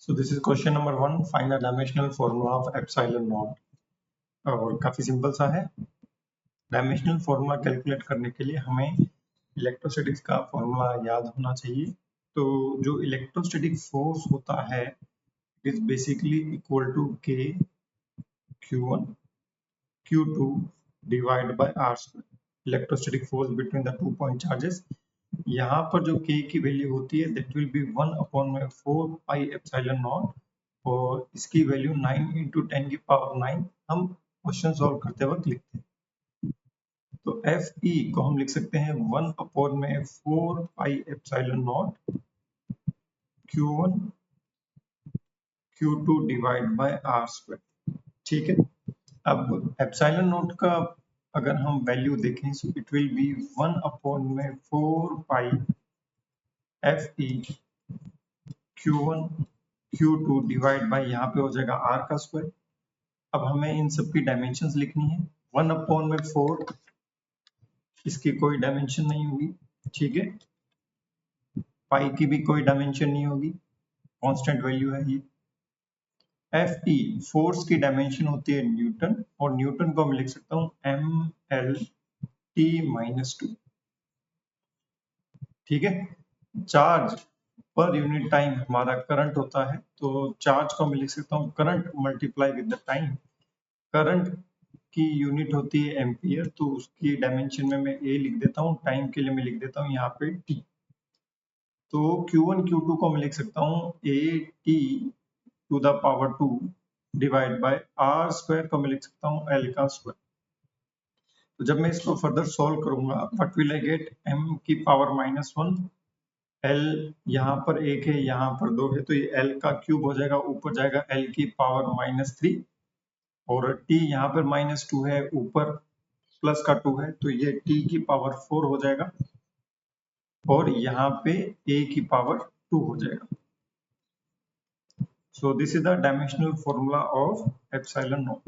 So this is question number 1. Find the dimensional formula of epsilon naught. और काफी simple सा है. Dimensional formula calculate करने के लिए हमें इलेक्ट्रोस्टैटिक्स का फॉर्मूला याद होना चाहिए. तो जो इलेक्ट्रोस्टैटिक फोर्स होता है is basically equal to k q1 q2 divide by r square. Electrostatic force between the 2 point charges. यहाँ पर जो k की वैल्यू होती है that will be 1/4 pi epsilon naught और इसकी वैल्यू 9 into 10 की पावर 9 हम क्वेश्चन सॉल्व करते वक्त लिखते हैं. तो Fe को हम लिख सकते हैं 1/4 pi epsilon not Q1 Q2 divide by R square. ठीक है. अब एप्सिलॉन नॉट का अगर हम वैल्यू देखें so it will be 1/4 pi Fe Q1 Q2 divide bye यहाँ पे हो जाएगा R का स्क्वायर. अब हमें इन सब की डायमेंशंस लिखनी है. 1/4 इसकी कोई डायमेंशन नहीं होगी. ठीक है. पाई की भी कोई डायमेंशन नहीं होगी, कांस्टेंट वैल्यू है ये. Fe फोर्स की डायमेंशन होती है न्यूटन और न्यूटन को मैं लिख सकता हूँ mLt-2. ठीक है. चार्ज पर यूनिट टाइम हमारा करंट होता है तो चार्ज को मैं लिख सकता हूँ current multiply with the time. Current की यूनिट होती है एम्पियर तो उसकी डायमेंशन में मैं a लिख देता हूँ. टाइम के लिए मैं लिख देता हूँ यहाँ पे t. तो Q1 Q2 को मैं लिख सकता हूँ at to the power 2 divide by r square को मैं लिख सकता हूँ l का स्क्वायर. तो जब मैं इसको फर्दर सॉल्व करूंगा what will I get m की पावर -1. l यहाँ पर 1 है, यहाँ पर 2 है तो ये l का क्यूब हो जाएगा. ऊपर जाएगा l की पावर -3 और t यहाँ पर -2 है, ऊपर प्लस का 2 है तो ये t की पावर 4 हो जाएगा और यहाँ पे a की पावर 2 हो जाएगा. So this is the dimensional formula of epsilon naught.